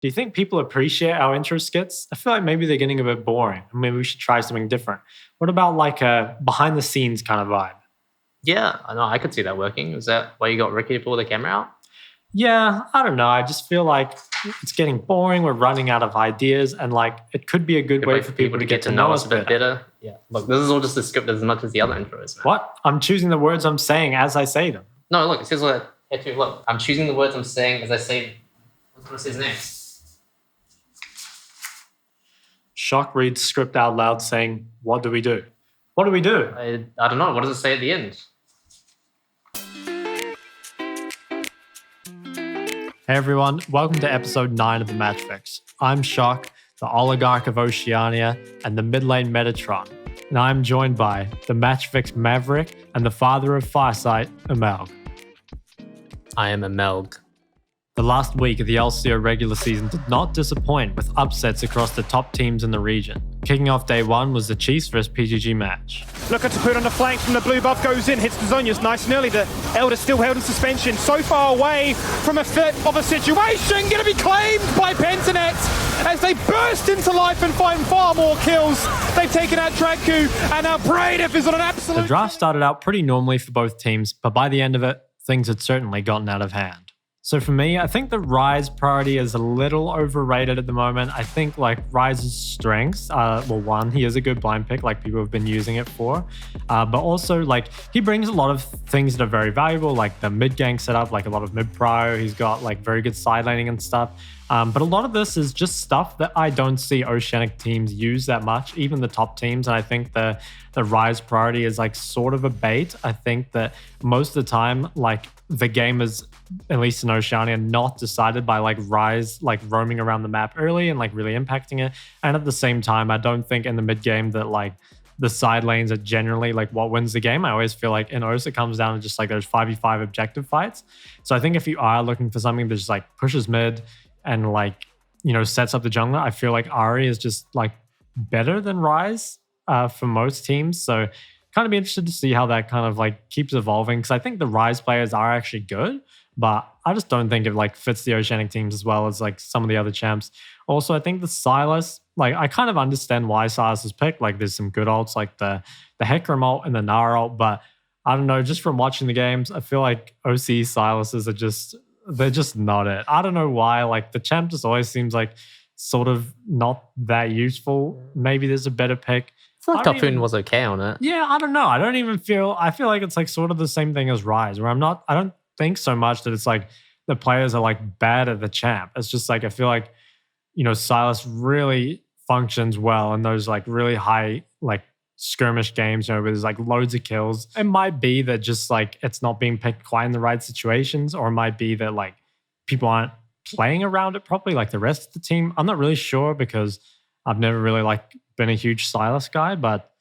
Do you think people appreciate our intro skits? I feel like maybe they're getting a bit boring. Maybe we should try something different. What about like a behind the scenes kind of vibe? Yeah, I know. I could see that working. Is that why you got Ricky to pull the camera out? Yeah, I don't know. I just feel like it's getting boring. We're running out of ideas, and like it could be a good way for people to get to know us a bit better. Yeah, look, this is all just a script as much as the other intros. Man. What? I'm choosing the words I'm saying as I say them. No, look, it says what. Look, I'm choosing the words I'm saying as I say them. What's what it says next? Shock reads script out loud saying, "What do we do? What do we do?" I don't know. What does it say at the end? Hey everyone, welcome to episode 9 of the Matchfix. I'm Shock, the oligarch of Oceania and the mid lane Metatron, and I'm joined by the Matchfix Maverick and the father of Firesight, Amelg. I am Amelg. The last week of the LCO regular season did not disappoint with upsets across the top teams in the region. Kicking off day 1 was the Chiefs vs PGG match. Look at to put on the flanks from the blue buff goes in, hits the Zonia's nice and early. The Elder still held in suspension, so far away from a fit of a situation. Going to be claimed by Pentanet as they burst into life and find far more kills. They've taken out Traku and now Praedyths is on an absolute... The draft started out pretty normally for both teams, but by the end of it, things had certainly gotten out of hand. So for me, I think the Rise priority is a little overrated at the moment. I think like Rise's strengths, one, he is a good blind pick, like people have been using it for. But also like he brings a lot of things that are very valuable, like the mid gank setup, like a lot of mid prio. He's got like very good side laning and stuff. But a lot of this is just stuff that I don't see Oceanic teams use that much, even the top teams. And I think the Rise priority is like sort of a bait. I think that most of the time, like the game is, at least in Oceania, not decided by like Rise like roaming around the map early and like really impacting it. And at the same time, I don't think in the mid game that like the side lanes are generally like what wins the game. I always feel like in OS it comes down to just like those 5v5 objective fights. So I think if you are looking for something that just like pushes mid and like, you know, sets up the jungler, I feel like Ahri is just like better than Rise for most teams. So kind of be interested to see how that kind of like keeps evolving, because I think the Rise players are actually good, but I just don't think it like fits the Oceanic teams as well as like some of the other champs. Also, I think the Sylas, like I kind of understand why Sylas is picked. Like there's some good ults like the Hecarim ult and the Nara ult, but I don't know, just from watching the games, I feel like OC Sylases are just, they're just not it. I don't know why, like the champ just always seems like sort of not that useful. Maybe there's a better pick. I feel like Topun was okay on it. Yeah, I don't know. I feel like it's like sort of the same thing as Rise, where I don't think so much that it's like the players are like bad at the champ. It's just like I feel like, you know, Sylas really functions well in those like really high like skirmish games, you know, where there's like loads of kills. It might be that just like it's not being picked quite in the right situations, or it might be that like people aren't playing around it properly like the rest of the team. I'm not really sure because I've never really like been a huge Sylas guy, but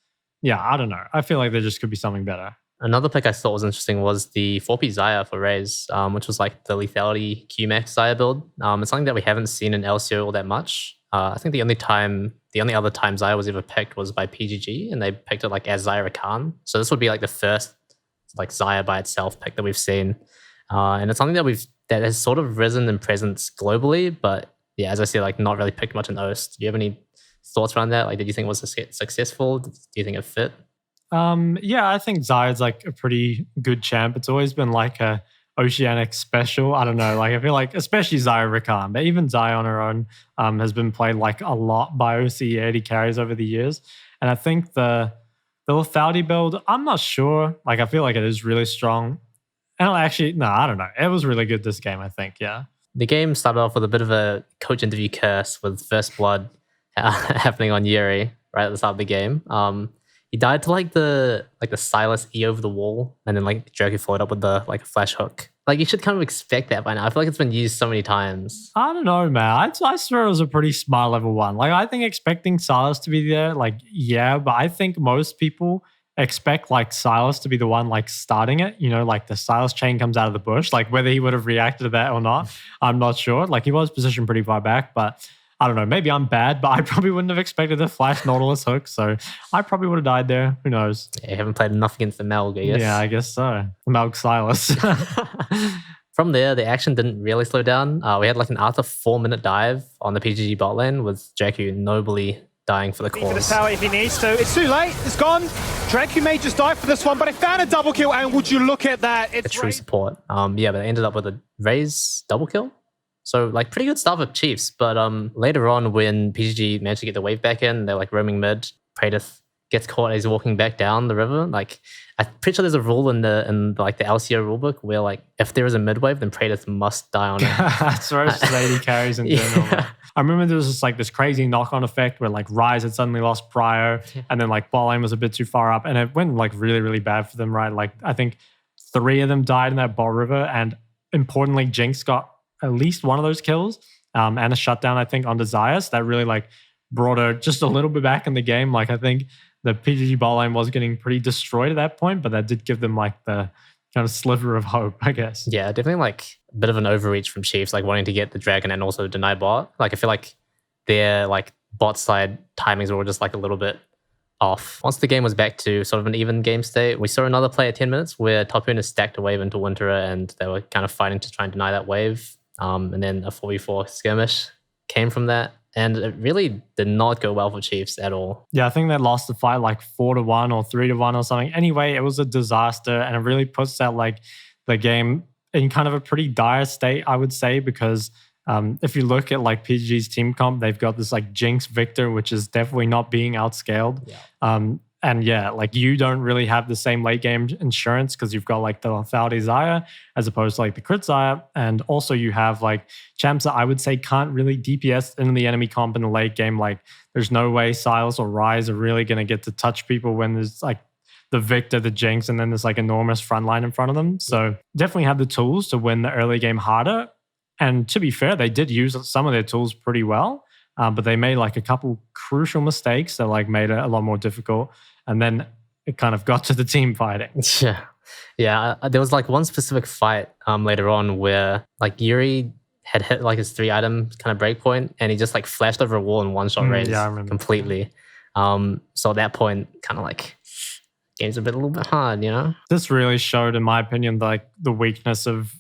yeah, I don't know. I feel like there just could be something better. Another pick I thought was interesting was the 4P Xayah for RAES, which was like the lethality QMax Xayah build. It's something that we haven't seen in LCO all that much. I think the only other time Xayah was ever picked was by PGG, and they picked it like as Xayah Rakan. So this would be like the first like Xayah by itself pick that we've seen. And it's something that has sort of risen in presence globally, but yeah, as I say, like not really picked much in OST. Do you have any thoughts around that? Like, did you think it was successful? Do you think it fit? Yeah, I think Xayah's like a pretty good champ. It's always been like a Oceanic special. I don't know. Like I feel like especially Xayah Rakan, but even Xayah on her own has been played like a lot by OC AD carries over the years. And I think the lethality build, I'm not sure. Like I feel like it is really strong. And actually, no, I don't know. It was really good this game, I think. Yeah. The game started off with a bit of a coach interview curse with first blood happening on Yuri right at the start of the game. He died to like the Sylas E over the wall, and then like Jerky followed up with the like a flash hook. Like you should kind of expect that by now. I feel like it's been used so many times. I don't know, man. I swear it was a pretty smart level 1. Like I think expecting Sylas to be there, like yeah, but I think most people expect like Sylas to be the one like starting it, you know, like the Sylas chain comes out of the bush, like whether he would have reacted to that or not, I'm not sure. Like he was positioned pretty far back, but I don't know, maybe I'm bad, but I probably wouldn't have expected a flash Nautilus hook, so I probably would have died there. Who knows? Yeah, you haven't played enough against the Melg, I guess. Yeah, I guess so. Melg Sylas. from there, the action didn't really slow down. We had like an after 4-minute dive on the PGG bot lane with Jakku nobly dying for the For the cause. tower if he needs to. It's too late. It's gone. Dracu may just die for this one, but I found a double kill, and would you look at that? A It's true support. Yeah, but they ended up with a Raze double kill. So like pretty good start with Chiefs, but later on when PGG managed to get the wave back in, they're like roaming mid. Praedyth gets caught as he's walking back down the river. Like I'm pretty sure there's a rule in the LCO rulebook where like if there is a mid wave, then Praedyth must die on it. That's right. Lady carries in general. Yeah. I remember there was just like this crazy knock-on effect where like Ryze had suddenly lost Prio, and then like bot lane was a bit too far up, and it went like really, really bad for them, right? Like I think 3 of them died in that bot river, and importantly, Jinx got at least one of those kills and a shutdown, I think, on Desire. So that really like brought her just a little bit back in the game. Like I think the PGG bot lane was getting pretty destroyed at that point, but that did give them like the kind of sliver of hope, I guess. Yeah, definitely like a bit of an overreach from Chiefs, like wanting to get the dragon and also deny bot. Like I feel like their like bot side timings were all just like a little bit off. Once the game was back to sort of an even game state, we saw another play at 10 minutes where top laner stacked a wave into Winterer and they were kind of fighting to try and deny that wave. And then a 4v4 skirmish came from that. And it really did not go well for Chiefs at all. Yeah, I think they lost the fight like 4-1 or 3-1 or something. Anyway, it was a disaster, and it really puts that like the game in kind of a pretty dire state, I would say, because if you look at like PGG's team comp, they've got this like Jinx Victor, which is definitely not being outscaled. Yeah. And yeah, like you don't really have the same late game insurance because you've got like the lethality Xayah as opposed to like the crit Xayah. And also you have like champs that I would say can't really DPS in the enemy comp in the late game. Like there's no way Sylas or Ryze are really going to get to touch people when there's like the Victor, the Jinx, and then there's like enormous front line in front of them. So definitely have the tools to win the early game harder. And to be fair, they did use some of their tools pretty well. But they made like a couple crucial mistakes that like made it a lot more difficult. And then it kind of got to the team fighting. Yeah. There was like one specific fight later on where like Yuri had hit like his 3-item kind of breakpoint and he just like flashed over a wall and one-shot Raze completely. So at that point, kind of like game's a little bit hard, you know? This really showed, in my opinion, like the weakness of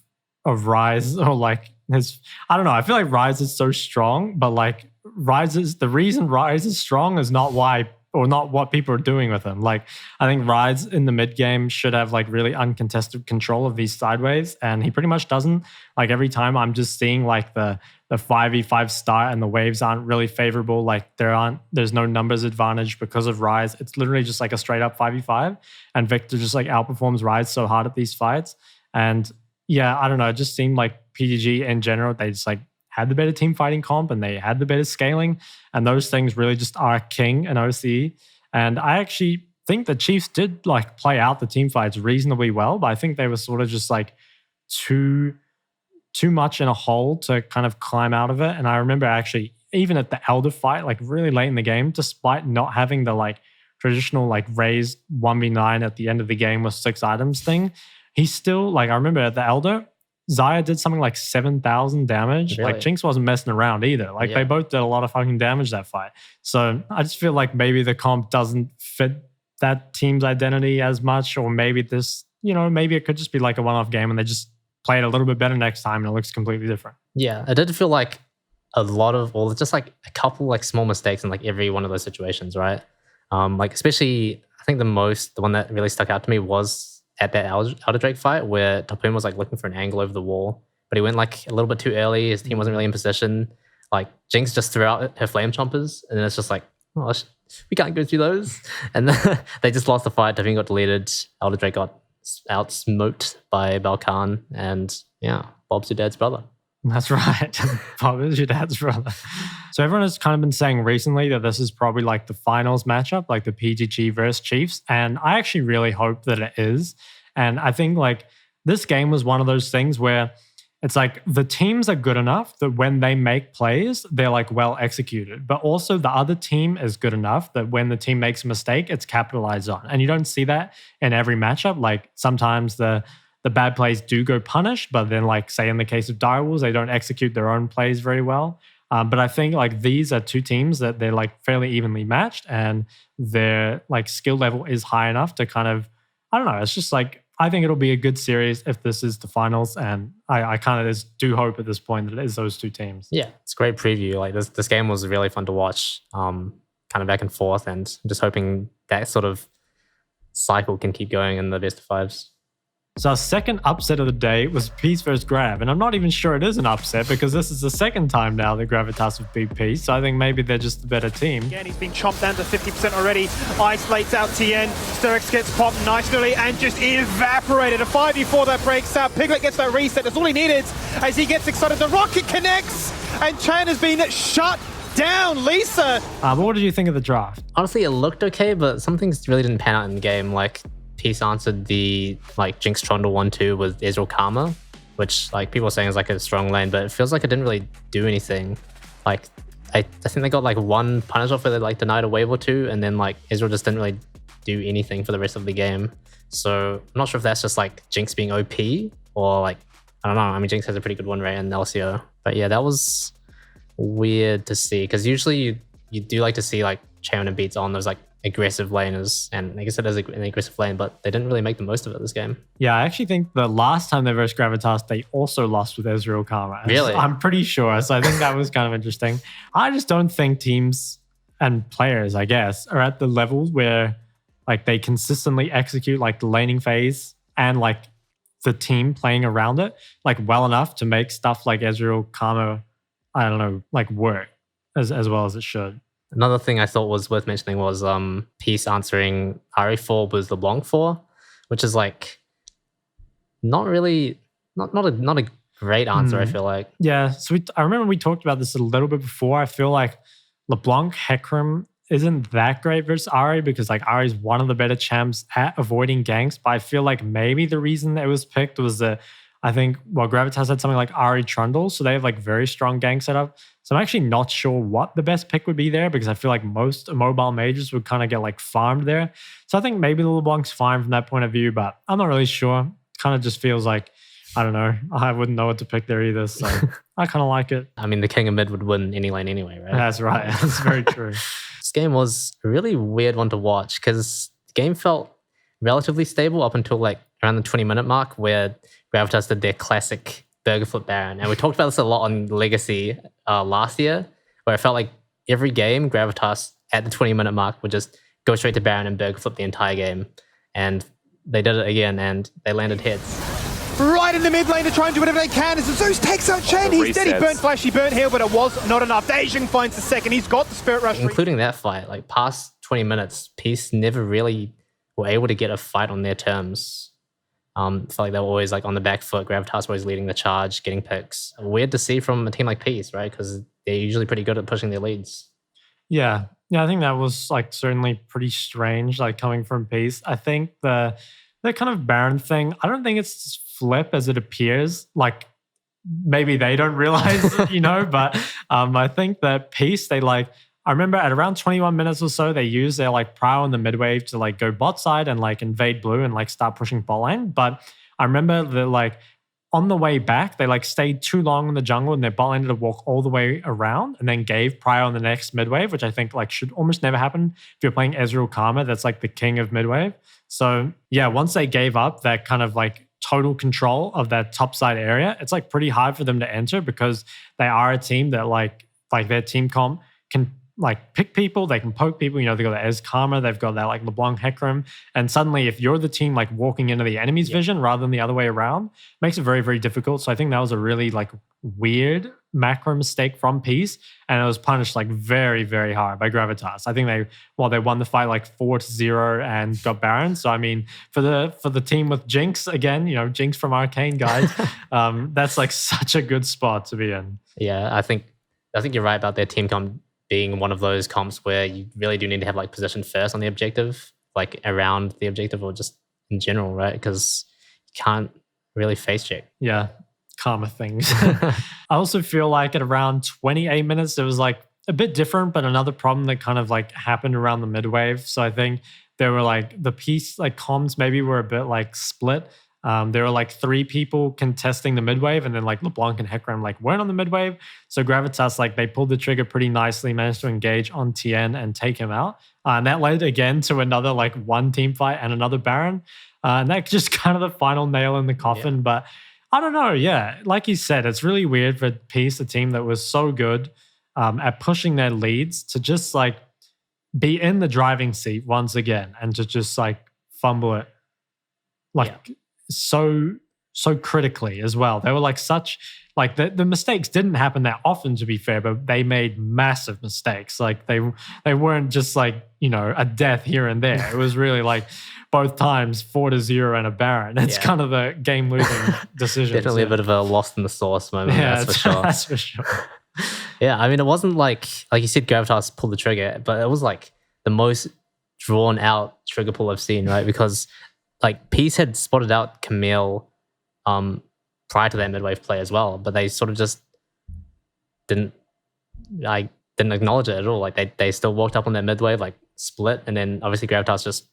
Ryze, or like his, I don't know. I feel like Ryze is so strong, but like the reason Ryze is strong is not why, or not what people are doing with him. Like I think Ryze in the mid game should have like really uncontested control of these sideways, and he pretty much doesn't. Like every time I'm just seeing like the 5v5 start and the waves aren't really favorable. Like there's no numbers advantage because of Ryze. It's literally just like a straight up 5v5, and Victor just like outperforms Ryze so hard at these fights. And yeah, I don't know. It just seemed like PGG in general, they just like had the better team fighting comp and they had the better scaling. And those things really just are king in OC. And I actually think the Chiefs did like play out the team fights reasonably well, but I think they were sort of just like too much in a hole to kind of climb out of it. And I remember actually even at the Elder fight, like really late in the game, despite not having the like traditional like raised 1v9 at the end of the game with 6 items thing, he still, like I remember at the Elder, Xayah did something like 7,000 damage. Really? Like Jinx wasn't messing around either. Like they both did a lot of fucking damage that fight. So I just feel like maybe the comp doesn't fit that team's identity as much, or maybe this, you know, maybe it could just be like a one-off game and they just play it a little bit better next time and it looks completely different. Yeah, I did feel like a lot of, or just like a couple like small mistakes in like every one of those situations, right? Like especially, I think the one that really stuck out to me was at that Elder Drake fight where Topun was like looking for an angle over the wall, but he went like a little bit too early. His team wasn't really in position. Like Jinx just threw out her flame chompers, and then it's just like, oh, we can't go through those. And then they just lost the fight. Topun got deleted. Elder Drake got out smoked by Balkan, and yeah, Bob's your dad's brother. That's right. Bob is your dad's brother. So everyone has kind of been saying recently that this is probably like the finals matchup, like the PGG versus Chiefs. And I actually really hope that it is. And I think like this game was one of those things where it's like the teams are good enough that when they make plays, they're like well executed. But also the other team is good enough that when the team makes a mistake, it's capitalized on. And you don't see that in every matchup. Like sometimes the bad plays do go punished, but then like say in the case of Direwolves, they don't execute their own plays very well. But I think like these are two teams that they're like fairly evenly matched and their like skill level is high enough to kind of, I don't know, it's just like, I think it'll be a good series if this is the finals. And I kind of just do hope at this point that it is those two teams. Yeah, it's a great preview. Like this game was really fun to watch, kind of back and forth, and I'm just hoping that sort of cycle can keep going in the best of fives. So our second upset of the day was Peace versus Grav. And I'm not even sure it is an upset because this is the second time now that Gravitas have beat Peace. So I think maybe they're just the better team. Again, he's been chomped down to 50% already. Isolates out TN. Sterix gets popped nicely and just evaporated. A 5v4 that breaks out. Piglet gets that reset. That's all he needed as he gets excited. The rocket connects and Chan has been shut down. Lisa. But what did you think of the draft? Honestly, it looked okay, but some things really didn't pan out in the game. Like, Peace answered the Jinx Trundle 1-2 with Ezreal Karma, which people are saying is a strong lane, but it feels like it didn't really do anything. I think they got one punish off where they denied a wave or two, and then Ezreal just didn't really do anything for the rest of the game. So I'm not sure if that's just Jinx being OP or I don't know. I mean, Jinx has a pretty good win rate in LCO, but yeah, that was weird to see because usually you do like to see Chaonin beats on those aggressive laners, and I guess it is an aggressive lane, but they didn't really make the most of it this game. Yeah, I actually think the last time they versed Gravitas, they also lost with Ezreal Karma. Really? I'm pretty sure. So I think that was kind of interesting. I just don't think teams and players, I guess, are at the level where they consistently execute the laning phase and the team playing around it well enough to make stuff like Ezreal Karma, I don't know, work as well as it should. Another thing I thought was worth mentioning was Peace answering RE4 with LeBlanc 4, which is not a great answer, I feel like. Yeah, so I remember we talked about this a little bit before. I feel like LeBlanc Hecarim isn't that great versus Ahri because Ahri is one of the better champs at avoiding ganks, but I feel like maybe the reason that it was picked was that I think, Gravitas had something like Ahri Trundle, so they have very strong gank setup. So I'm actually not sure what the best pick would be there because I feel like most mobile mages would kind of get farmed there. So I think maybe the LeBlanc's fine from that point of view, but I'm not really sure. It kind of just feels I don't know. I wouldn't know what to pick there either. So I kind of like it. I mean, the king of mid would win any lane anyway, right? That's right. That's very true. This game was a really weird one to watch because the game felt relatively stable up until around the 20-minute mark where Gravitas did their classic burger flip Baron. And we talked about this a lot on Legacy last year, where I felt like every game, Gravitas at the 20-minute mark would just go straight to Baron and burger flip the entire game. And they did it again, and they landed hits. Right in the mid lane to try and do whatever they can as Zeus takes out Chen. He's dead. He burnt Flash, he burnt Heal, but it was not enough. Dejong finds the second. He's got the Spirit Rush. Including that fight, past 20 minutes, Peace never really were able to get a fight on their terms. Felt like they were always on the back foot. Gravitas was always leading the charge, getting picks. Weird to see from a team like Peace, right? Because they're usually pretty good at pushing their leads. Yeah, I think that was certainly pretty strange, coming from Peace. I think the kind of Baron thing, I don't think it's as flip as it appears. Maybe they don't realize, but I think that Peace, they I remember at around 21 minutes or so, they used their Prio in the mid wave to go bot side and invade blue and start pushing bot lane. But I remember that on the way back, they stayed too long in the jungle and their bot lane had to walk all the way around and then gave Prio on the next mid wave, which I think should almost never happen if you're playing Ezreal Karma. That's the king of mid wave. So yeah, once they gave up that kind of total control of that top side area, it's pretty hard for them to enter because they are a team that their team comp can pick people, they can poke people, they've got the Ez Karma, they've got that LeBlanc Hecarim, and suddenly if you're the team walking into the enemy's vision rather than the other way around, it makes it very, very difficult. So I think that was a really weird macro mistake from Peace, and it was punished very, very hard by Gravitas. I think they won the fight 4-0 and got Baron. So I mean, for the team with Jinx, again, Jinx from Arcane guys, that's such a good spot to be in. Yeah, I think you're right about their team comp being one of those comps where you really do need to have position first on the objective, around the objective or just in general, right? Because you can't really face check. Yeah, karma things. I also feel at around 28 minutes, it was a bit different, but another problem that kind of happened around the mid wave. So I think there were the Peace comms maybe were a bit split. There were 3 people contesting the mid wave, and then LeBlanc and Hecarim weren't on the mid wave. So Gravitas they pulled the trigger pretty nicely, managed to engage on TN and take him out. And that led again to another one team fight and another Baron. And that's just kind of the final nail in the coffin. Yeah. But I don't know. Yeah, like you said, it's really weird for Peace, a team that was so good at pushing their leads, to just like be in the driving seat once again and to just like fumble it like so critically as well. They were like the mistakes didn't happen that often, to be fair, but they made massive mistakes. Like they weren't just like, a death here and there. It was really like both times 4-0 and a Baron. It's kind of the game losing decision. Definitely a bit of a lost in the sauce moment. Yeah, that's for sure. That's for sure. Yeah, I mean, it wasn't like you said, Gravitas pulled the trigger, but it was like the most drawn out trigger pull I've seen, right? Because like Peace had spotted out Camille prior to that midwave play as well, but they sort of just didn't acknowledge it at all. Like they still walked up on that midwave, like split, and then obviously Gravitas just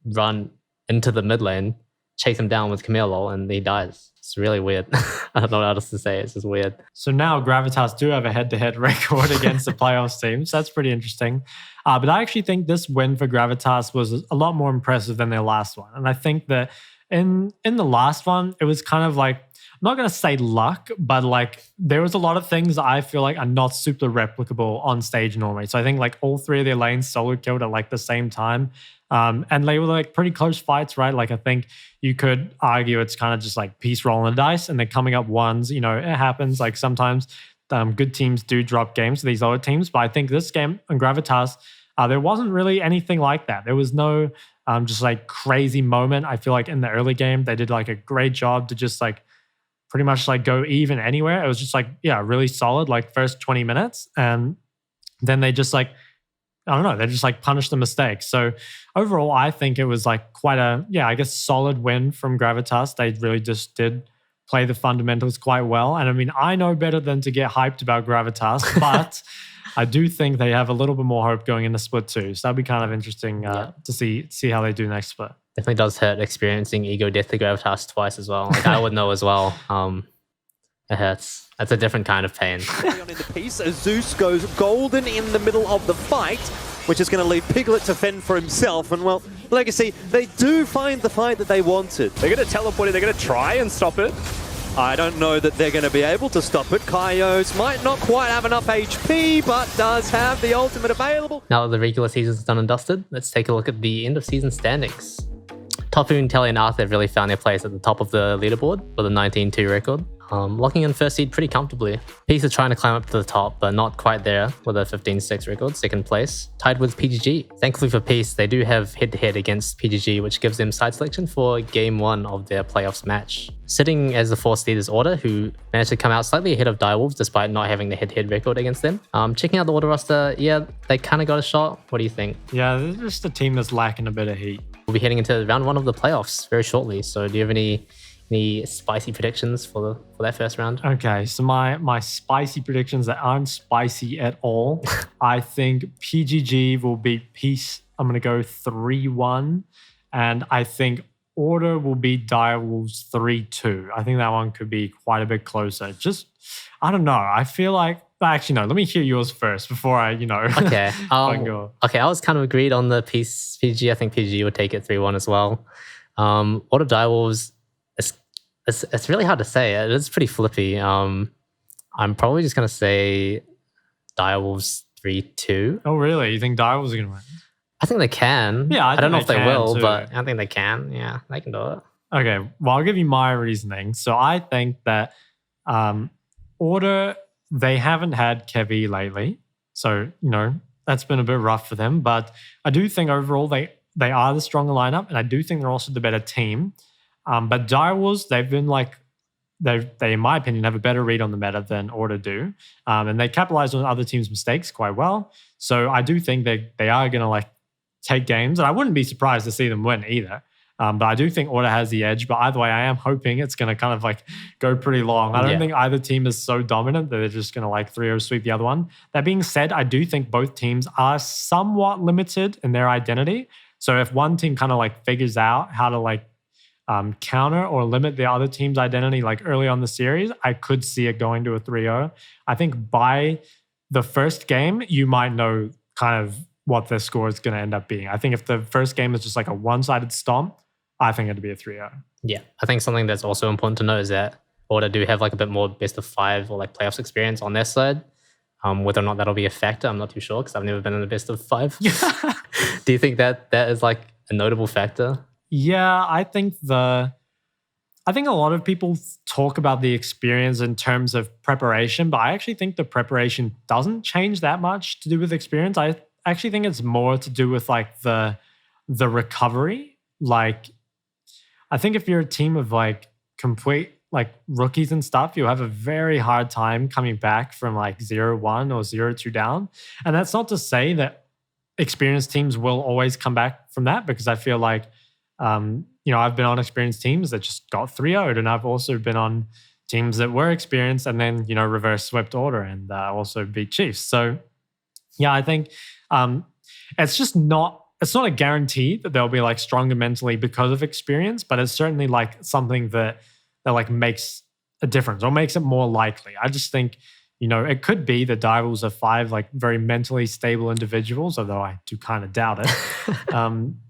run into the mid lane, chase him down with Camille, and he dies. It's really weird. I don't know what else to say. It's just weird. So now Gravitas do have a head-to-head record against the playoffs teams. That's pretty interesting. But I actually think this win for Gravitas was a lot more impressive than their last one. And I think that in the last one, it was kind of like, I'm not going to say luck, but like there was a lot of things I feel like are not super replicable on stage normally. So I think like all three of their lanes solo killed at like the same time. And they were like pretty close fights, right? Like I think you could argue it's kind of just like Peace rolling the dice and they're coming up ones. It happens. Like sometimes good teams do drop games to these lower teams. But I think this game on Gravitas, there wasn't really anything like that. There was no just like crazy moment. I feel like in the early game, they did like a great job to just like pretty much like go even anywhere. It was just like, really solid, like first 20 minutes. And then they just like, I don't know, they just like punished the mistakes. So overall, I think it was like quite a, solid win from Gravitas. They really just did play the fundamentals quite well. And I mean, I know better than to get hyped about Gravitas, but I do think they have a little bit more hope going into split 2. So that'd be kind of interesting to see how they do next split. Definitely does hurt experiencing ego death to Gravitas twice as well. Like I would know as well. It hurts. That's a different kind of pain. On in the piece, Zeus goes golden in the middle of the fight, which is going to leave Piglet to fend for himself. And well, Legacy, they do find the fight that they wanted. They're going to teleport it. They're going to try and stop it. I don't know that they're going to be able to stop it. Kaios might not quite have enough HP, but does have the ultimate available. Now that the regular season's done and dusted, let's take a look at the end of season standings. Tofu, Telly, and Arthur have really found their place at the top of the leaderboard with a 19-2 record. Locking in first seed pretty comfortably. Peace is trying to climb up to the top, but not quite there with a 15-6 record, second place, tied with PGG. Thankfully for Peace, they do have head-to-head against PGG, which gives them side selection for game 1 of their playoffs match. Sitting as the 4th seed is Order, who managed to come out slightly ahead of Direwolves despite not having the head-to-head record against them. Checking out the Order roster, they kind of got a shot. What do you think? Yeah, they're just a team that's lacking a bit of heat. We'll be heading into round 1 of the playoffs very shortly, so do you have any spicy predictions for that first round? Okay, so my spicy predictions that aren't spicy at all. I think PGG will beat Peace. I'm going to go 3-1. And I think Order will beat Direwolves 3-2. I think that one could be quite a bit closer. Just, I don't know. I feel like, actually, no, let me hear yours first before I, Okay. Okay, I was kind of agreed on the Peace PGG. I think PGG would take it 3-1 as well. Order Direwolves, it's really hard to say. It is pretty flippy. I'm probably just going to say Direwolves 3-2. Oh, really? You think Direwolves are going to win? I think they can. Yeah, I don't know if they will, too. but I think they can. Yeah, they can do it. Okay, well, I'll give you my reasoning. So I think that Order, they haven't had Kevy lately. So, that's been a bit rough for them. But I do think overall they are the stronger lineup, and I do think they're also the better team. But Direwolves, they've been like, they in my opinion, have a better read on the meta than Order do. And they capitalize on other teams' mistakes quite well. So I do think they are going to take games. And I wouldn't be surprised to see them win either. But I do think Order has the edge. But either way, I am hoping it's going to kind of go pretty long. I don't think either team is so dominant that they're just going to 3-0 sweep the other one. That being said, I do think both teams are somewhat limited in their identity. So if one team kind of figures out how to counter or limit the other team's identity early on the series, I could see it going to a 3-0. I think by the first game, you might know kind of what the score is going to end up being. I think if the first game is just a one-sided stomp, I think it'd be a 3-0. Yeah, I think something that's also important to note is that Order do have like a bit more best of 5 or like playoffs experience on their side. Whether or not that'll be a factor, I'm not too sure because I've never been in the best of 5. Do you think that is like a notable factor? Yeah, I think a lot of people talk about the experience in terms of preparation, but I actually think the preparation doesn't change that much to do with experience. I actually think it's more to do with like the recovery. Like, I think if you're a team of like complete like rookies and stuff, you'll have a very hard time coming back from like 0-1 or 0-2 down. And that's not to say that experienced teams will always come back from that, because I feel like, I've been on experienced teams that just got 3-0'd, and I've also been on teams that were experienced and then, reverse swept Order and also beat Chiefs. So yeah, I think it's not a guarantee that they'll be like stronger mentally because of experience, but it's certainly like something that like makes a difference or makes it more likely. I just think, it could be that Direwolves are 5 like very mentally stable individuals, although I do kind of doubt it.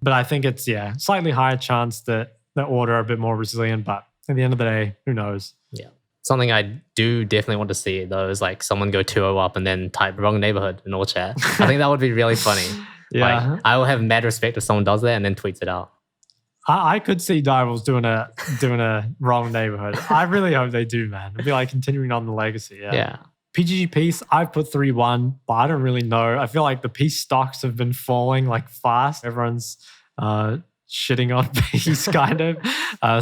But I think it's, slightly higher chance that the Order are a bit more resilient, but at the end of the day, who knows? Yeah. Something I do definitely want to see though is like someone go 2-0 up and then type wrong neighborhood in all chat. I think that would be really funny. Yeah. Like, I will have mad respect if someone does that and then tweets it out. I could see Direwolves doing a wrong neighborhood. I really hope they do, man. It'd be like continuing on the legacy. Yeah. PGG Peace, I've put 3-1, but I don't really know. I feel like the Peace stocks have been falling like fast. Everyone's shitting on Peace kind of.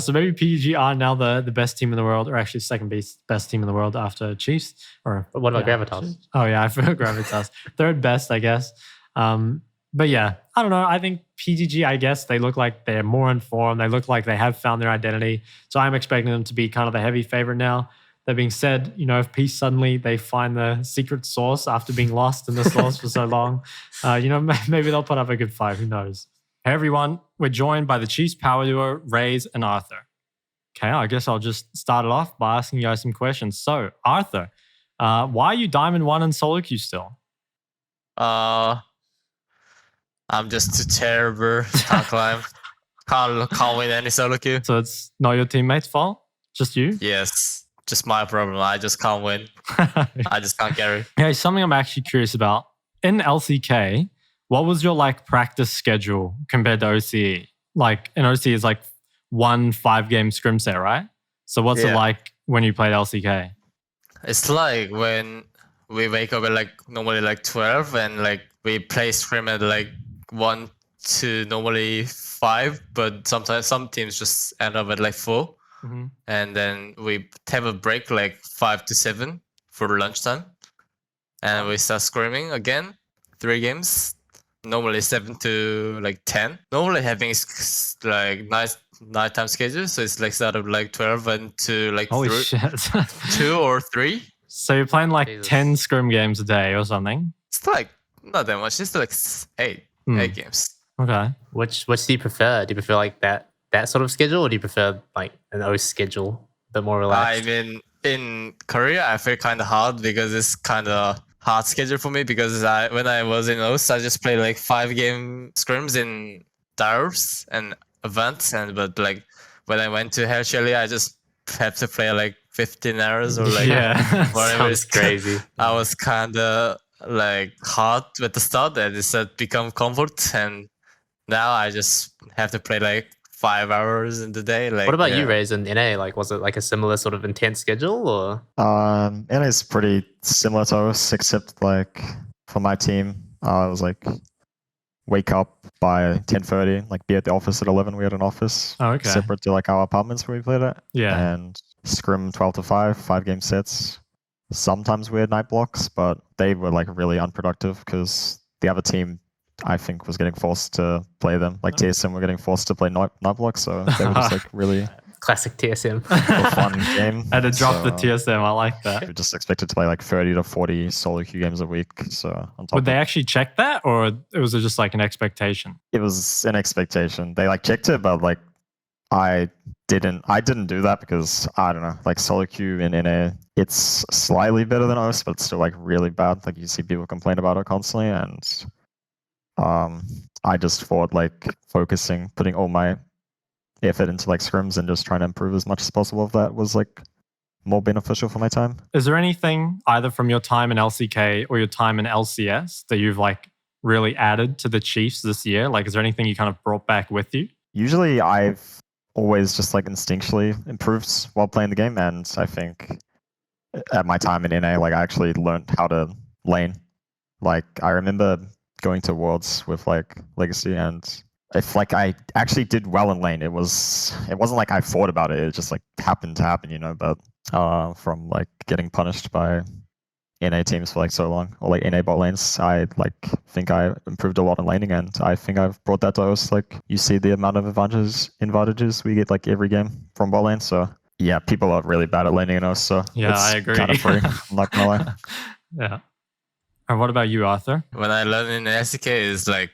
So maybe PGG are now the best team in the world, or actually second best team in the world after Chiefs. Or what about Gravitas? Oh yeah, I forgot Gravitas. Third best, I guess. But yeah, I don't know. I think PGG, I guess, they look like they're more informed. They look like they have found their identity. So I'm expecting them to be kind of the heavy favorite now. That being said, if Peace suddenly they find the secret sauce after being lost in the sauce for so long, maybe they'll put up a good fight. Who knows? Hey everyone, we're joined by the Chiefs power duo, Raes and Arthur. Okay, I guess I'll just start it off by asking you guys some questions. So, Arthur, why are you Diamond 1 in solo queue still? I'm just too terrible. Can't climb. Can't win any solo queue. So it's not your teammates' fault? Just you? Yes. Just my problem. I just can't win. I just can't carry. Okay, something I'm actually curious about. In LCK, what was your like practice schedule compared to OCE? Like in OCE is like 1 5-game scrim set, right? So what's it like when you played LCK? It's like when we wake up at like normally like 12 and like we play scrim at like 1 to normally 5, but sometimes some teams just end up at like 4. Mm-hmm. And then we have a break like 5 to 7 for lunchtime, and we start screaming again. 3 games, normally 7 to like 10. Normally having like nighttime schedule, so it's like start of like 12 and to like holy shit. 2 or 3. So you're playing like 10 scrim games a day or something? It's like not that much. It's like 8 games. Okay. Which do you prefer? Do you prefer like that sort of schedule, or do you prefer like an O schedule, a bit more relaxed? I mean, in Korea, I feel kind of hard because it's kind of hard schedule for me, because when I was in OS, I just played like 5-game scrims in Direwolves and events, but like when I went to Hell Shelly, I just had to play like 15 hours or like whatever. Sounds crazy. I was kind of like hard at the start, and it's become comfort, and now I just have to play like 5 hours in the day. Like, what about you, Raes, in NA? Like, was it like a similar sort of intense schedule, or? NA is pretty similar to us, except like for my team, it was like wake up by 10:30, like be at the office at 11. We had an office separate to like our apartments where we played at. Yeah. And scrim 12 to 5, 5-game sets. Sometimes we had night blocks, but they were like really unproductive because the other team, I think, was getting forced to play them. Like TSM were getting forced to play night blocks, so they were just like really classic TSM fun game. Had to drop the TSM. I like that. We just expected to play like 30 to 40 solo queue games a week. So on top would they actually check that, or was it just like an expectation? It was an expectation. They like checked it, but like I didn't do that because I don't know. Like solo queue in NA, it's slightly better than OS, but it's still like really bad. Like you see people complain about it constantly, and I just thought like putting all my effort into like scrims and just trying to improve as much as possible. If that was like more beneficial for my time. Is there anything either from your time in LCK or your time in LCS that you've like really added to the Chiefs this year? Like, is there anything you kind of brought back with you? Usually I've always just like instinctually improved while playing the game, and I think at my time in NA, like I actually learned how to lane. Like I remember going to Worlds with like Legacy, and if like I actually did well in lane, it wasn't like I thought about it. It just like happened to happen, you know. But from like getting punished by NA teams for like so long, or like NA bot lanes, I like think I improved a lot in laning, and I think I've brought that to us. Like you see the amount of advantages we get like every game from bot lane. So yeah, people are really bad at laning in us. So Yeah, it's I agree. kind of free. I'm not gonna lie. Yeah. And what about you, Arthur? When I learned in SDK is like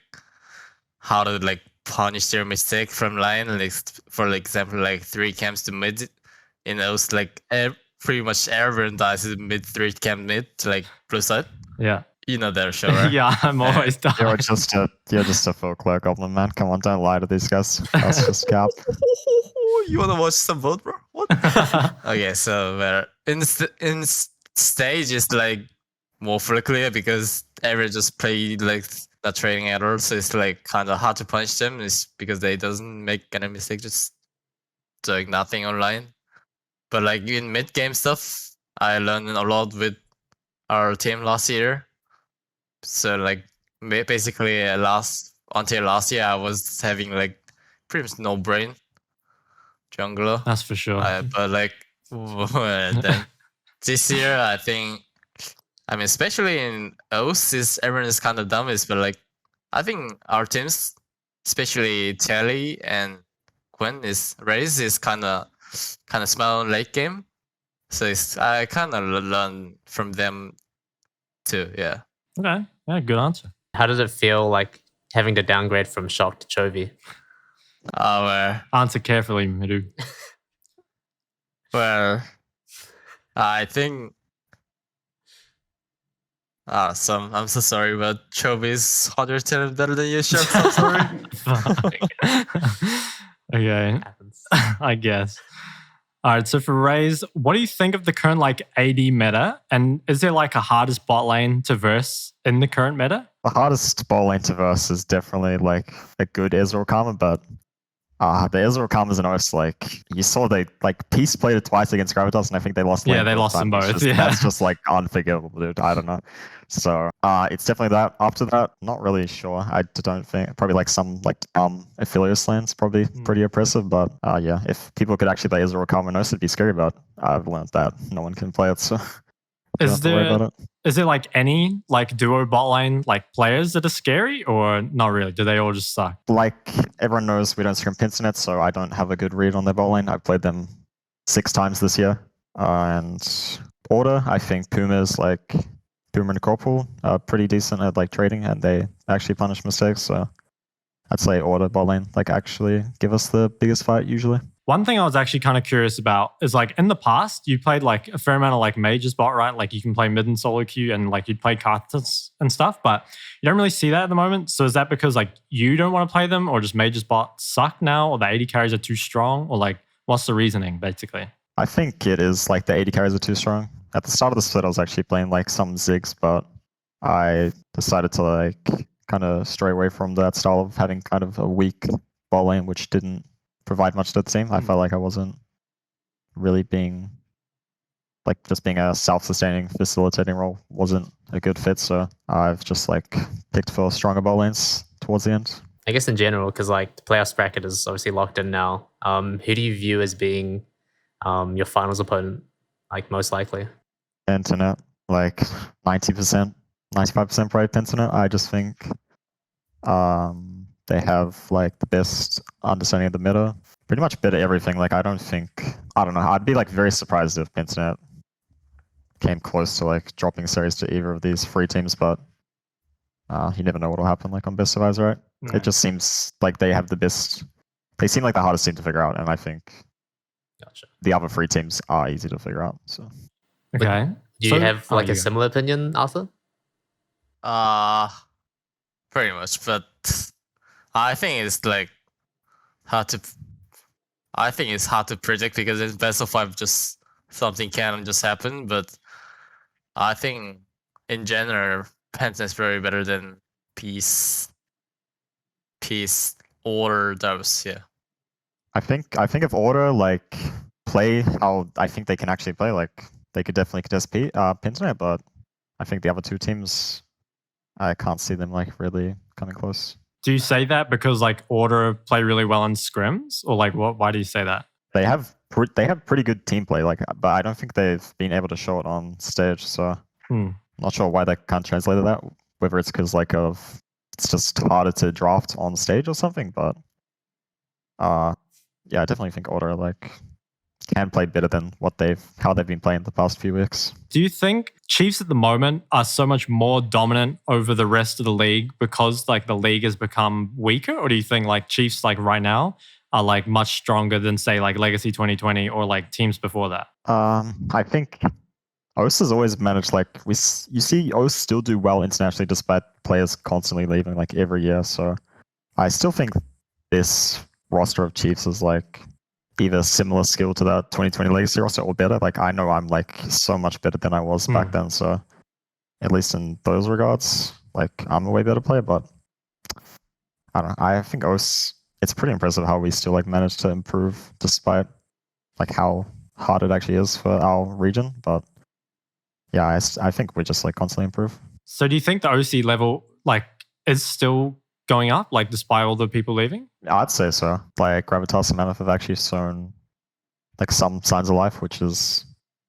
how to like punish their mistake from line. Like for example, like 3 camps to mid, in those like pretty much everyone dies in mid 3 camp mid like blue side. Yeah. You know their show, right? Yeah, I'm always done. You're just a full clear goblin, man. Come on, don't lie to these guys. That's just cap. You wanna watch some vote, bro? What? Okay, so in stage is like more clear because everyone just play like not trading at all, so it's like kind of hard to punish them. Is because they doesn't make any mistake, just doing nothing online. But like in mid game stuff, I learned a lot with our team last year. So like basically until last year, I was having like pretty much no brain jungler. That's for sure. But like then this year, I mean, especially in O's, everyone is kind of dumbest, but like I think our teams, especially Telly and Quinn, Raze is kind of small late game. So I kind of learn from them too. Yeah. Okay. Yeah, good answer. How does it feel like having to downgrade from Shock to Chovy? Answer carefully, Midu. Well, I think. I'm so sorry, but Chovy is 100 better than you, Sharks. I'm sorry. Okay. Happens. I guess. All right. So for Raze, what do you think of the current like AD meta? And is there like a hardest bot lane to verse in the current meta? The hardest ball lane to verse is definitely like a good Ezreal Karma, but the Ezreal Karmas and Oaths, like you saw they like Peace played it twice against Gravitas, and I think they lost. Yeah, they lost them both. That's just like unforgivable, dude. I don't know. So it's definitely that. After that, not really sure. I don't think probably like some like Aphelios lanes probably pretty oppressive, but yeah, if people could actually play Ezreal Karma and Oaths, it'd be scary. But I've learned that no one can play it, so don't have to worry about it. Is there like any like duo bot lane like players that are scary, or not really? Do they all just suck? Like everyone knows, we don't scrim Pinternet, so I don't have a good read on their bot lane. I've played them 6 times this year, and order, I think Puma's like Puma and Corporal are pretty decent at like trading, and they actually punish mistakes. So I'd say order bot lane like actually give us the biggest fight usually. One thing I was actually kind of curious about is like in the past, you played like a fair amount of like mages bot, right? Like you can play mid and solo queue and like you'd play Karthus and stuff, but you don't really see that at the moment. So is that because like you don't want to play them, or just mages bot suck now, or the 80 carries are too strong, or like what's the reasoning basically? I think it is like the 80 carries are too strong. At the start of the split, I was actually playing like some Ziggs, but I decided to like kind of stray away from that style of having kind of a weak bot lane, which didn't provide much to the team. I felt like I wasn't really being like just being a self-sustaining facilitating role wasn't a good fit. So I've just like picked for stronger bot lanes towards the end. I guess in general, because like the playoffs bracket is obviously locked in now. Who do you view as being your finals opponent, like most likely? Internet, like 90%, 95% probably Internet. I just think they have like the best understanding of the meta, pretty much better everything. Like I don't know. I'd be like very surprised if Internet came close to like dropping series to either of these 3 teams, but you never know what will happen like on best survives, right? Yeah. It just seems like they have the best. They seem like the hardest team to figure out, and I think the other 3 teams are easy to figure out. So Okay. Do you have like a similar opinion, Arthur? Pretty much, but I think it's like hard to I think it's hard to predict because it's best of 5, just something can just happen. But I think in general, Penta is very better than Peace or those. Yeah. I think if Order like play how I think they can actually play, like they could definitely contest Pinternet, but I think the other two teams, I can't see them like really coming close. Do you say that because like Order play really well in scrims, or like what? Why do you say that? They have pretty good team play, like, but I don't think they've been able to show it on stage. So not sure why they can't translate that. Whether it's because like it's just harder to draft on stage or something. But yeah, I definitely think Order like can play better than how they've been playing the past few weeks. Do you think Chiefs at the moment are so much more dominant over the rest of the league because like the league has become weaker, or do you think like Chiefs like right now are like much stronger than say like Legacy 2020 or like teams before that? I think OS has always managed, like you see OS still do well internationally despite players constantly leaving like every year. So I still think this roster of Chiefs is like either similar skill to that 2020 Legacy roster or better. Like I know I'm like so much better than I was back then. So at least in those regards, like I'm a way better player. But I don't know. I think OS, it's pretty impressive how we still like managed to improve despite like how hard it actually is for our region. But yeah, I think we just like constantly improve. So do you think the OC level like is still going up, like despite all the people leaving? I'd say so. Like Gravitas and Mammoth have actually shown like some signs of life, which is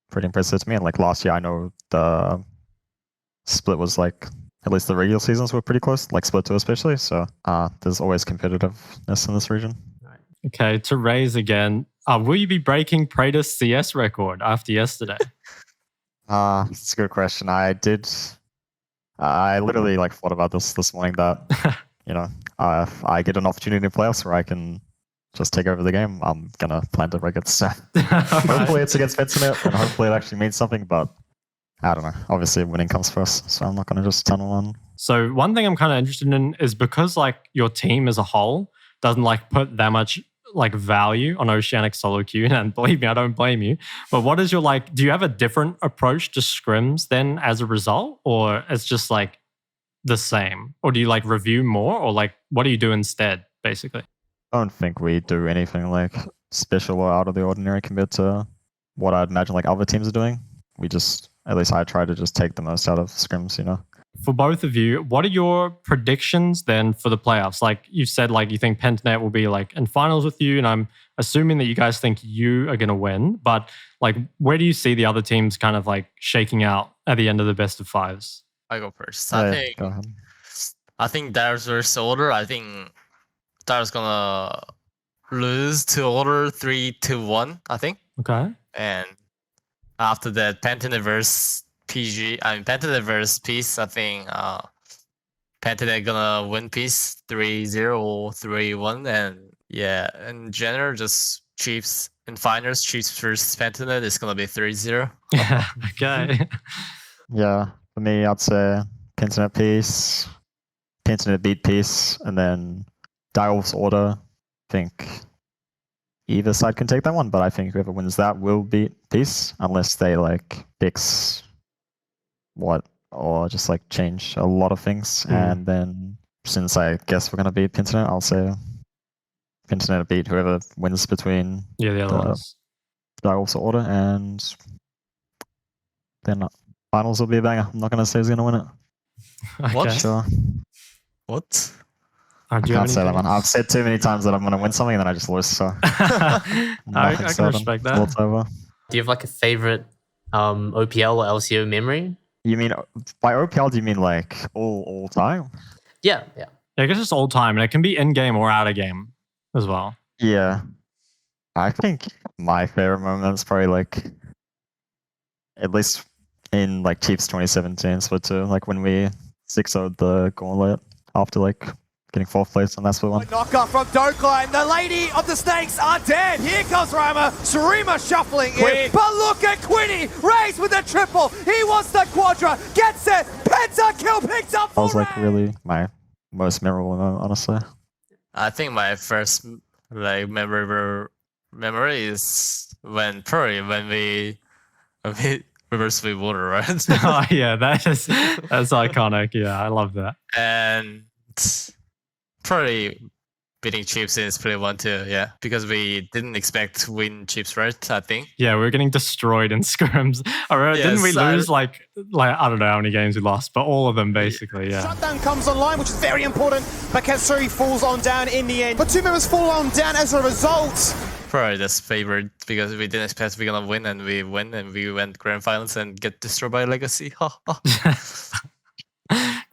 pretty impressive to me. And like last year, I know the split was like, at least the regular seasons were pretty close, like split 2 especially. So there's always competitiveness in this region. Okay, to raise again, will you be breaking Praedyths CS record after yesterday? It's a good question. I literally like thought about this morning that you know, if I get an opportunity in playoffs where I can just take over the game, I'm gonna plan to break it. So hopefully it's against Vincent and hopefully it actually means something. But I don't know. Obviously, winning comes first, so I'm not gonna just tunnel on. So one thing I'm kind of interested in is because like your team as a whole doesn't like put that much like value on Oceanic solo queue, and believe me, I don't blame you. But what is your like? Do you have a different approach to scrims then as a result, or it's just like the same, or do you like review more, or like what do you do instead basically? I don't think we do anything like special or out of the ordinary compared to what I'd imagine like other teams are doing. We just, at least I try to just take the most out of scrims, you know. For both of you, what are your predictions then for the playoffs? Like you said, like you think Pentanet will be like in finals with you, and I'm assuming that you guys think you are going to win, but like where do you see the other teams kind of like shaking out at the end of the best of 5s? I go first. Go I think Darius versus Order. I think Darius gonna lose to Order 3-1. I think. Okay. And after that, Pentanet versus Pentanet versus Peace. I think Pentanet gonna win Peace 3-0 or 3-1. And yeah, in general, just Chiefs in finals. Chiefs versus Pentanet is gonna be 3-0. Yeah. Okay. Yeah. For me, I'd say Pentanet Peace, Pentanet beat Peace, and then Direwolf's Order. I think either side can take that one, but I think whoever wins that will beat Peace, unless they like fix or just like change a lot of things. And then since I guess we're gonna beat Pentanet, I'll say Pentanet beat whoever wins between the other ones. Direwolf's Order, and then finals will be a banger. I'm not going to say who's going to win it. Okay. What? Sure. What? I can't say that one. I've said too many times that I'm going to win something and then I just lose. So I can respect that. It's over. Do you have like a favorite OPL or LCO memory? You mean by OPL? Do you mean like all time? Yeah. I guess it's all time, and it can be in game or out of game as well. Yeah, I think my favorite moment is probably like, at least in like Chiefs 2017 split 2, like when we 6-0'd the Gauntlet after like getting 4th place on that split 1. Knocker from Dokla, and the Lady of the Snakes are dead. Here comes Rama. Sarima shuffling in. But look at Quinny. Raes with a triple. He wants the quadra. Gets it. Penta kill picked up. That was like really my most memorable moment, honestly. I think my first like memorable memory is when we reverse sweep water, right? Oh yeah, that's iconic. Yeah, I love that. And probably beating Chiefs in Split 1 too, yeah. Because we didn't expect to win Chiefs, right? I think. Yeah, we were getting destroyed in scrims. I remember, didn't we lose like I don't know how many games we lost, but all of them basically, yeah. Shutdown comes online, which is very important, but Katsuri falls on down in the end. But 2 members fall on down as a result. Probably just favored because we didn't expect we're gonna win, and we win, and we went grand finals and get destroyed by Legacy.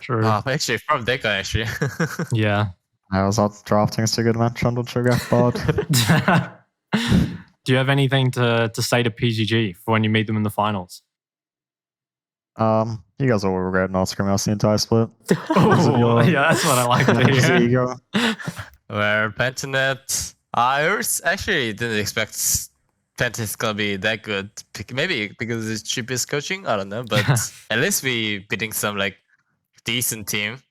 True. Actually, from Deca, actually. Yeah. I was out drafting a good match on the trigger board. Do you have anything to say to PGG for when you meet them in the finals? You guys will regret not screaming out the entire split. Oh, yeah, that's what I like to hear. Ego. Where Pentanet, I actually didn't expect Pentanet's gonna be that good. Maybe because it's cheapest coaching, I don't know. But at least we beating some like decent team.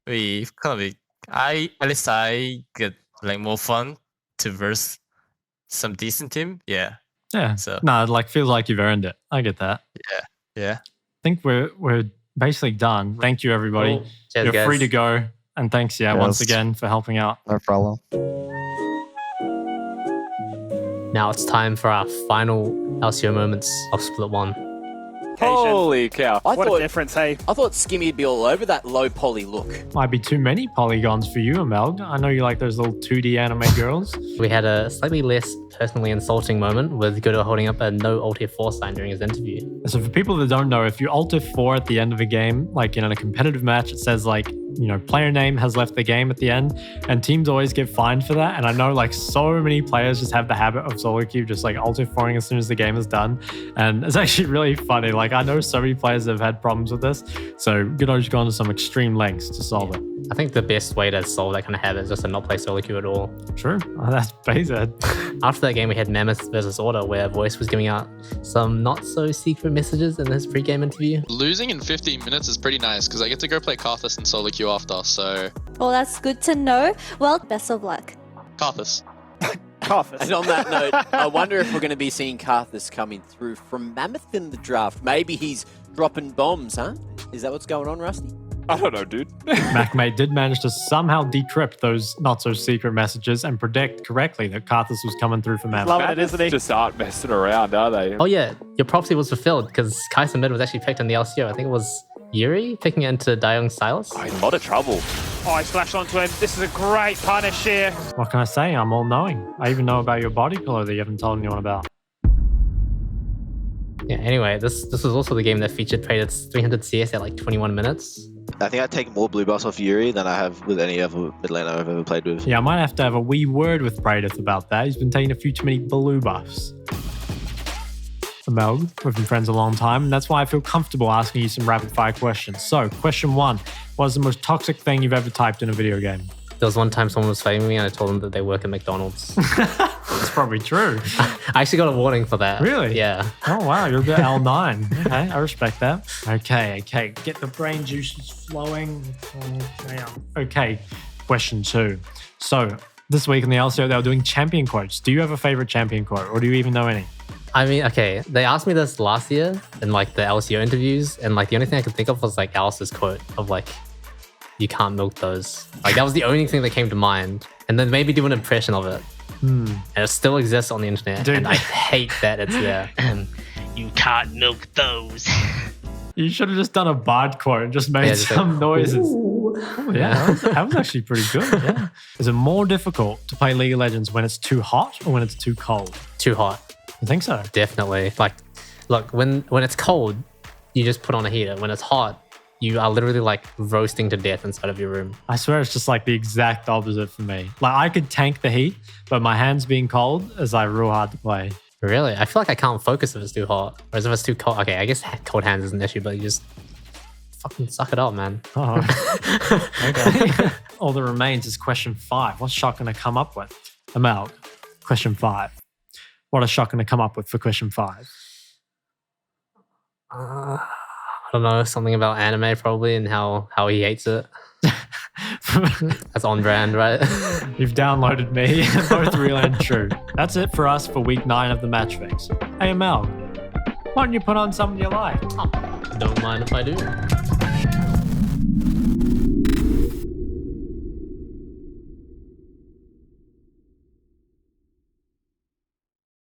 We kind of I get like more fun to verse some decent team. Yeah. Yeah. So no, it like feels like you've earned it. I get that. Yeah. I think we're basically done. Thank you, everybody. Cool. Cheers, You're guys. free to go. And thanks, once again for helping out. No problem. Now it's time for our final LCO moments of Split 1. Holy cow. What a difference, hey? I thought Skimmy'd be all over that low poly look. Might be too many polygons for you, Amelg. I know you like those little 2D anime girls. We had a slightly less personally insulting moment with Godo holding up a no Alt F4 sign during his interview. So for people that don't know, if you Alt F4 at the end of a game, like in a competitive match, it says like, player name has left the game at the end, and teams always get fined for that. And I know like so many players just have the habit of solo queue, just like Alt F4ing as soon as the game is done. And it's actually really funny. Like I know so many players have had problems with this. So Godo's gone to some extreme lengths to solve it. I think the best way to solve that kind of habit is just to not play solo queue at all. True. Oh, that's basic. After that game, we had Mammoth versus Order, where Voice was giving out some not so secret messages in his pre-game interview. Losing in 15 minutes is pretty nice because I get to go play Karthus and solo queue after, so... Well, that's good to know. Well, best of luck. Karthus. And on that note, I wonder if we're going to be seeing Karthus coming through from Mammoth in the draft. Maybe he's dropping bombs, huh? Is that what's going on, Rusty? I don't know, dude. MacMate did manage to somehow decrypt those not-so-secret messages and predict correctly that Karthus was coming through for Mammoth. Love it, isn't he? Just aren't messing around, are they? Oh yeah, your prophecy was fulfilled because Kaisa Mid was actually picked in the LCO. I think it was Yuri picking it into Dayoung Silas. Oh, in a lot of trouble. Oh, I splashed onto him. This is a great punish here. What can I say? I'm all-knowing. I even know about your body color that you haven't told anyone about. Yeah, anyway, this was also the game that featured Praedyths 300 CS at like 21 minutes. I think I've taken more blue buffs off Yuri than I have with any other mid laner I've ever played with. Yeah, I might have to have a wee word with Praedyth about that. He's been taking a few too many blue buffs. Mel, we've been friends a long time, and that's why I feel comfortable asking you some rapid-fire questions. So, question 1. What is the most toxic thing you've ever typed in a video game? There was one time someone was fighting me and I told them that they work at McDonald's. That's probably true. I actually got a warning for that. Really? Yeah. Oh, wow. You're the L9. Okay, I respect that. Okay. Get the brain juices flowing. Okay, question 2. So, this week in the LCO, they were doing champion quotes. Do you have a favorite champion quote, or do you even know any? I mean, okay, they asked me this last year in like the LCO interviews, and like the only thing I could think of was like Alice's quote of like, you can't milk those. Like that was the only thing that came to mind. And then maybe do an impression of it. And it still exists on the internet. Dude. And I hate that it's there. You can't milk those. You should have just done a bard quote and just made some noises. Oh, yeah, that was actually pretty good. Yeah. Is it more difficult to play League of Legends when it's too hot or when it's too cold? Too hot. You think so? Definitely. Like, look, when it's cold, you just put on a heater. When it's hot, you are literally like roasting to death inside of your room. I swear it's just like the exact opposite for me. Like I could tank the heat, but my hands being cold is like real hard to play. Really? I feel like I can't focus if it's too hot. Whereas if it's too cold, okay, I guess cold hands is an issue, but you just fucking suck it up, man. Oh. Okay. All that remains is question 5. What's Shock going to come up with? Amal, question 5. What is Shock going to come up with for question 5? I don't know, something about anime probably and how he hates it. That's on brand, right? You've downloaded me, both real and true. That's it for us for week 9 of the Matchfix. Hey Mel, why don't you put on something you like? Don't mind if I do.